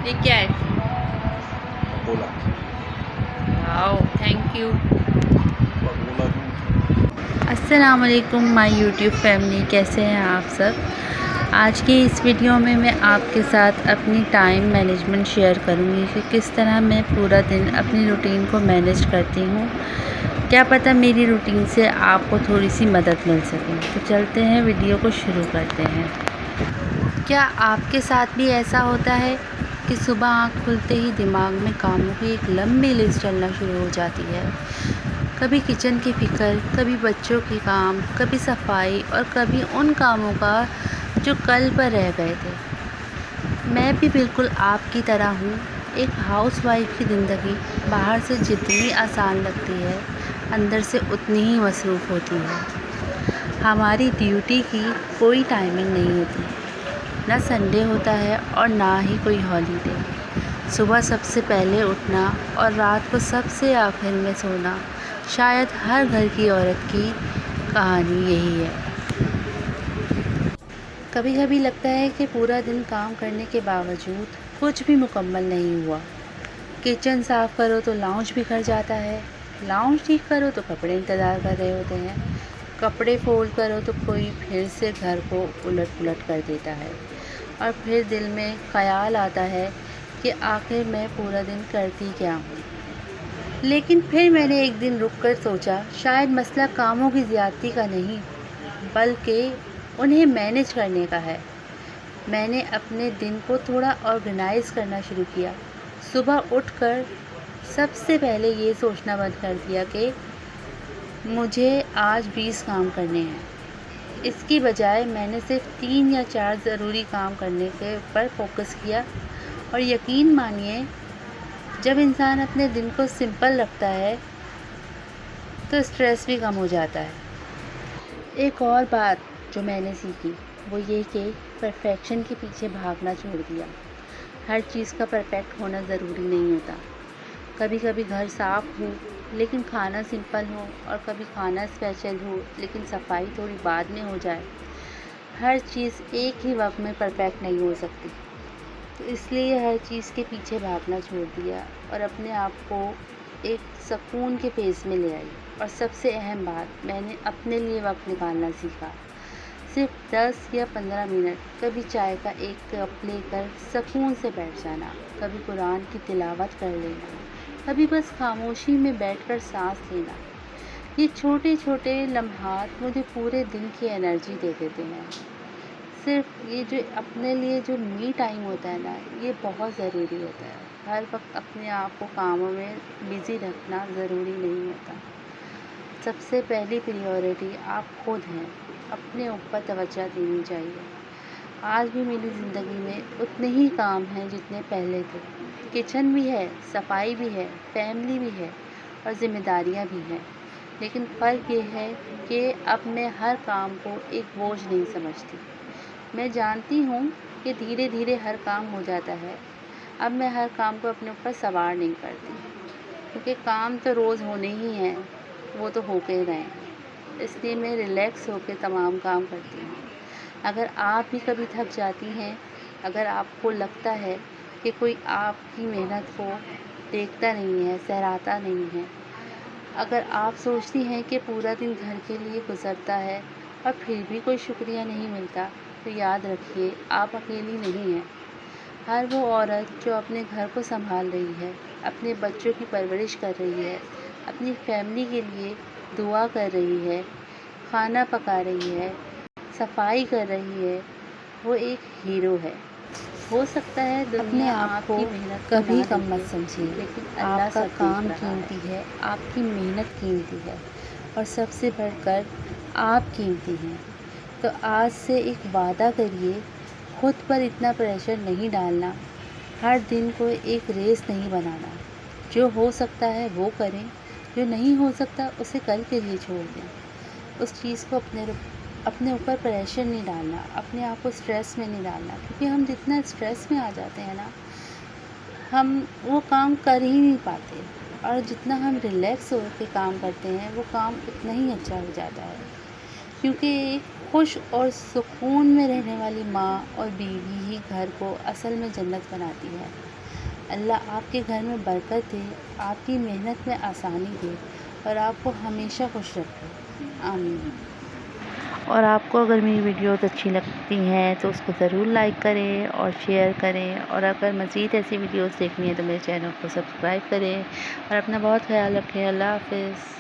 ये क्या है? बोला वाओ, थैंक यू। बोला अस्सलाम वालेकुम माय यूट्यूब फैमिली, कैसे हैं आप सब। आज की इस वीडियो में मैं आपके साथ अपनी टाइम मैनेजमेंट शेयर करूंगी कि किस तरह मैं पूरा दिन अपनी रूटीन को मैनेज करती हूँ। क्या पता मेरी रूटीन से आपको थोड़ी सी मदद मिल सके। तो चलते हैं, वीडियो को शुरू करते हैं। क्या आपके साथ भी ऐसा होता है कि सुबह आँख खुलते ही दिमाग में कामों की एक लंबी लिस्ट चलना शुरू हो जाती है। कभी किचन की फ़िक्र, कभी बच्चों के काम, कभी सफाई और कभी उन कामों का जो कल पर रह गए थे। मैं भी बिल्कुल आपकी तरह हूँ। एक हाउसवाइफ की ज़िंदगी बाहर से जितनी आसान लगती है, अंदर से उतनी ही मसरूफ़ होती है। हमारी ड्यूटी की कोई टाइमिंग नहीं होती, ना संडे होता है और ना ही कोई हॉलीडे। सुबह सबसे पहले उठना और रात को सबसे आखिर में सोना, शायद हर घर की औरत की कहानी यही है। कभी कभी लगता है कि पूरा दिन काम करने के बावजूद कुछ भी मुकम्मल नहीं हुआ। किचन साफ़ करो तो लाउंज बिखर जाता है, लाउंज ठीक करो तो कपड़े इंतज़ार कर रहे होते हैं, कपड़े फोल्ड करो तो कोई फिर से घर को उलट पुलट कर देता है। और फिर दिल में ख़याल आता है कि आखिर मैं पूरा दिन करती क्या हूँ। लेकिन फिर मैंने एक दिन रुक कर सोचा, शायद मसला कामों की ज़्यादती का नहीं, बल्कि उन्हें मैनेज करने का है। मैंने अपने दिन को थोड़ा ऑर्गेनाइज़ करना शुरू किया। सुबह उठकर सबसे पहले ये सोचना बंद कर दिया कि मुझे आज 20 काम करने हैं। इसकी बजाय मैंने सिर्फ 3 या 4 ज़रूरी काम करने के ऊपर फोकस किया। और यकीन मानिए, जब इंसान अपने दिन को सिंपल रखता है तो स्ट्रेस भी कम हो जाता है। एक और बात जो मैंने सीखी वो ये कि परफेक्शन के पीछे भागना छोड़ दिया। हर चीज़ का परफेक्ट होना ज़रूरी नहीं होता। कभी कभी घर साफ़ हो लेकिन खाना सिंपल हो, और कभी खाना स्पेशल हो लेकिन सफाई थोड़ी बाद में हो जाए। हर चीज़ एक ही वक्त में परफेक्ट नहीं हो सकती, तो इसलिए हर चीज़ के पीछे भागना छोड़ दिया और अपने आप को एक सुकून के पेस में ले आई। और सबसे अहम बात, मैंने अपने लिए वक्त निकालना सीखा। सिर्फ 10 या 15 मिनट, कभी चाय का एक कप लेकर सुकून से बैठ जाना, कभी कुरान की तिलावत कर लेना, कभी बस खामोशी में बैठकर सांस लेना। ये छोटे छोटे लम्हात मुझे पूरे दिन की एनर्जी दे देते हैं। सिर्फ ये जो अपने लिए जो मी टाइम होता है ना, ये बहुत ज़रूरी होता है। हर वक्त अपने आप को कामों में बिज़ी रखना ज़रूरी नहीं होता। सबसे पहली प्रायोरिटी आप खुद हैं, अपने ऊपर तवज्जो देनी चाहिए। आज भी मेरी ज़िंदगी में उतने ही काम हैं जितने पहले थे। किचन भी है, सफाई भी है, फैमिली भी है और ज़िम्मेदारियाँ भी हैं। लेकिन फ़र्क ये है कि अब मैं हर काम को एक बोझ नहीं समझती। मैं जानती हूँ कि धीरे धीरे हर काम हो जाता है। अब मैं हर काम को अपने ऊपर सवार नहीं करती, क्योंकि काम तो रोज़ होने ही हैं, वो तो होके ही रहें। इसलिए मैं रिलैक्स होकर तमाम काम करती हूँ। अगर आप भी कभी थक जाती हैं, अगर आपको लगता है कि कोई आपकी मेहनत को देखता नहीं है, सराहता नहीं है, अगर आप सोचती हैं कि पूरा दिन घर के लिए गुजरता है और फिर भी कोई शुक्रिया नहीं मिलता, तो याद रखिए, आप अकेली नहीं हैं। हर वो औरत जो अपने घर को संभाल रही है, अपने बच्चों की परवरिश कर रही है, अपनी फैमिली के लिए दुआ कर रही है, खाना पका रही है, सफाई कर रही है, वो एक हीरो है। हो सकता है दुनिया आपकी मेहनत को कभी ना कम देखे, मत समझिए। लेकिन अल्लाह आपका सब काम देख रहा है। कीमती है, आपकी मेहनत कीमती है और सबसे बढ़कर आप कीमती हैं। तो आज से एक वादा करिए, खुद पर इतना प्रेशर नहीं डालना, हर दिन को एक रेस नहीं बनाना। जो हो सकता है वो करें, जो नहीं हो सकता उसे कल के लिए छोड़ दें। उस चीज़ को अपने ऊपर प्रेशर नहीं डालना, अपने आप को स्ट्रेस में नहीं डालना, क्योंकि हम जितना स्ट्रेस में आ जाते हैं ना, हम वो काम कर ही नहीं पाते। और जितना हम रिलैक्स होकर काम करते हैं, वो काम उतना ही अच्छा हो जाता है। क्योंकि एक खुश और सुकून में रहने वाली माँ और बीवी ही घर को असल में जन्नत बनाती है। अल्लाह आपके घर में बरकत दे, आपकी मेहनत में आसानी दे और आपको हमेशा खुश रखे। आमीन। और आपको अगर मेरी वीडियोस अच्छी लगती हैं तो उसको ज़रूर लाइक करें और शेयर करें, और अगर मज़ीद ऐसी वीडियोस देखनी है तो मेरे चैनल को सब्सक्राइब करें और अपना बहुत ख्याल रखें। अल्लाह हाफ़िज़।